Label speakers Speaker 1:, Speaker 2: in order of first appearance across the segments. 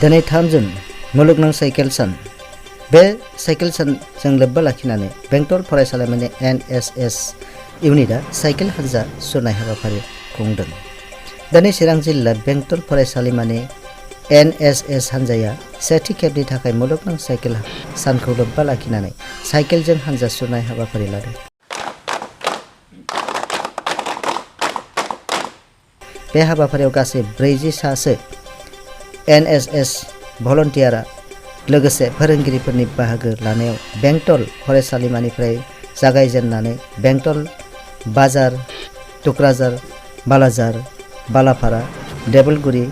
Speaker 1: दिनै 3 जुन मुलुगनां साइकेल सान। बे साइकेल सानजों लोब्बा लाखिनानै बेंटल फरायसालिमानि NSS इउनिटआ साइकेल हानजा सुरनाय हाबाफारि खुंदों। दिनै चिरां जिल्ला बेंटल फरायसालिमानि NSS हानजाया सेथि खेबनि थाखाय मुलुगनां साइकेल सानखौ लोब्बा लाखिनानै साइकेलजों हानजा सुरनाय हाबाफारि लादों। बे हाबाफारियाव गासै 40 सासो NSS भलन्टियारा लोगोसे फोरोंगिरिफोरनि बाहागो लानायाव बेंटल फरायसालिमानिफ्राय जागायजेननानै बेंटल बाजार, टुक्राझार, बालाजार, बालाफारा, देबोलगुरि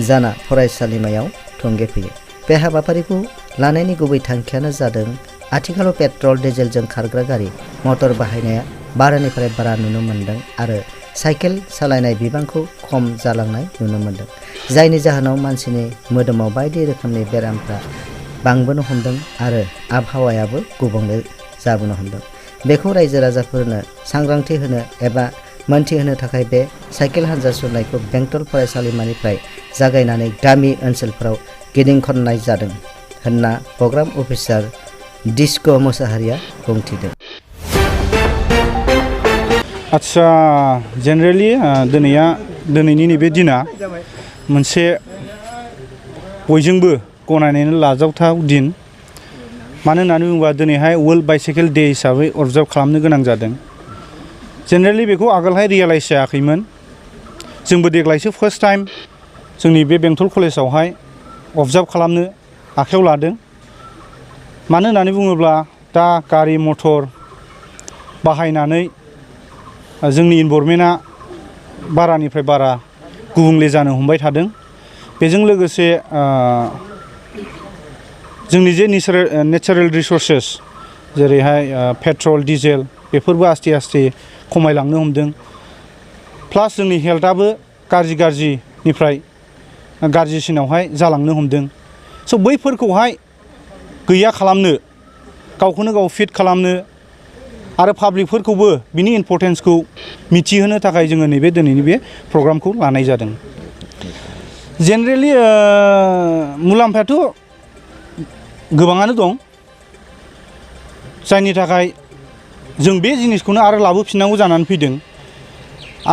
Speaker 1: जाना फरायसालिमायाव थंगेफैयो। बे हाबाफारिखौ लानायनि गुबै थांखियानो जादों आथिखालाव पेट्रल डिजेलजों खारग्रा गारि मटर बाहायनाया बारानिफ्राय बारा नुनो मोन्दों आरो साइकेल सालायनाय बिबांखौ खम जालांनाय नुनो मोन्दों, जायनि जाहोनाव मानसिनि मोदोमाव बायदि रोखोमनि बेरामफ्रा बांबोनो हमदों आरो आबहावायाबो गुबुंले जाबोनो हमदों। बेखौ रायजो राजाफोरनो सांग्रांथि होनो एबा मोनथिहोनो थाखाय बे साइकेल हानजा सुरनायखौ बेंटल फरायसालिमानिफ्राय जागायनानै गामि ओनसोलफोराव गिदिंखननाय जादों होनना प्रग्राम अफिसार डिस्क' मोसाहारिया बुंथिदों।
Speaker 2: आच्छा, जेनेरेलि दिनैनि नैबे दिना मोनसे बयजोंबो गनायनानै लाजावथाव दिन। मानो होननानै बुङोबा दिनैहाय वर्ल्ड बाइसाइकेल डे हिसाबै अबजार्भ खालामनो गोनां जादों। जेनेरेलि बेखौ आगोलहाय रियेलाइज जायाखैमोन। जोंबो देग्लायसो फार्स्ट टाइम जोंनि बे बेंटल कलेजावहाय अबजार्भ खालामनो आखायाव लादों। मानो होननानै बुङोब्ला दा गारि मटर बाहायनानै जोंनि इनभारमेन्टआ बारानिफ्राय बारा गुबुंले जानो हमबाय थादों। बेजों लोगोसे जोंनि जे नेचारेल रिसर्सेस जेरैहाय पेट्रल डिजेल बेफोरबो आस्ते आस्ते खमायलांनो हमदों। प्लास जोंनि हेल्थआबो गाज्रिनिफ्राय गाज्रिसिनावहाय जालांनो हमदों। स' बैफोरखौहाय गैया खालामनो, गावखौनो गाव फिट खालामनो आरो पाब्लिकफोरखौबो बिनि इम्परटेन्सखौ मिथिहोनो थाखाय जोङो नैबे दिनैनि बे प्रग्रामखौ लानाय जादों। जेनेरेलि मुलाम्फायाथ' गोबाङानो दं, जायनि थाखाय जों बे जिनिसखौनो आरो लाबोफिननांगौ जानानै फैदों।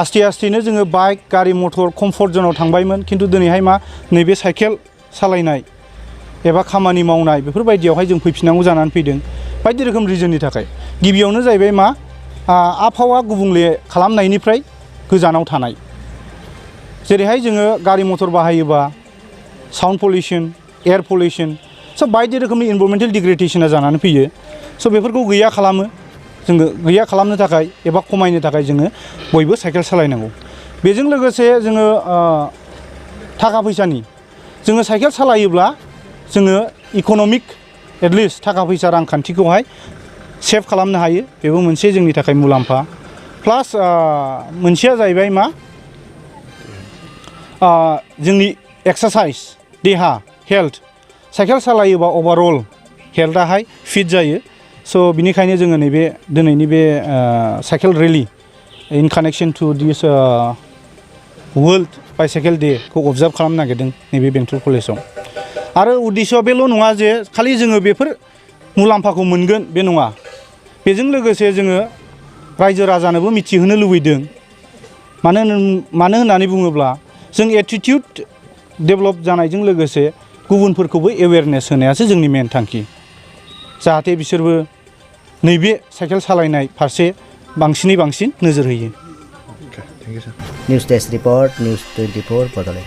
Speaker 2: आस्ते आस्तेनो जोङो बाइक गारि मटर कम्फर्ट जनाव थांबायमोन, खिन्थु दिनैहाय मा नैबे साइकेल सालायनाय एबा खामानि मावनाय बेफोरबायदियावहाय जों फैफिननांगौ जानानै फैदों बायदि रोखोम रिजननि थाखाय। गिबियावनो जाहैबाय मा आबहावा गुबुंले खालामनायनिफ्राय गोजानाव थानाय। जेरैहाय जोङो गारि मटर बाहायोबा साउन्ड पलिउसन, एयार पलिउसन, स' बायदि रोखोमनि इनभारमेन्टेल डिग्रेडेसना जानानै फैयो। स' बेफोरखौ गैया खालामनो थाखाय एबा खमायनो थाखाय जोङो बयबो साइकेल सालायनांगौ। बेजों लोगोसे जोङो थाखा फैसानि जोङो साइकेल सालायोब्ला जोङो इक'नमिक एटलिस्ट थाखा फैसा रांखान्थिखौहाय सेभ खालामनो हायो। बेबो मोनसे जोंनि थाखाय मुलाम्फा। प्लास मोनसेया जाहैबाय मा जोंनि एक्सारसाइज, देहा, हेल्थ, साइकेल सालायोबा अभारअल हेल्थआहाय फिट जायो। स' बिनिखायनो जोङो नैबे दिनैनि बे साइकेल रेलि इन कानेक्सन टु दिस वर्ल्ड बाइसाइकेल डेखौ अबजार्भ खालामनो नागिरदों नैबे बेंटल कलेजाव। आरो उद्देश्यआ बेल' नङा जे खालि जोङो बेफोर मुलाम्फाखौ मोनगोन बे नङा। बेजों लोगोसे जोङो रायजो राजानोबो मिथिहोनो लुबैदों। मानो होननानै बुङोब्ला जों एटिटिउड डेभेलप जानायजों लोगोसे गुबुनफोरखौबो एवेयारनेस होनायासो जोंनि मेन थांखि, जाहाथे बिसोरबो नैबे साइकेल सालायनाय फारसे बांसिनै बांसिन नोजोर होयो।
Speaker 1: News desk report, news 24 Bodo.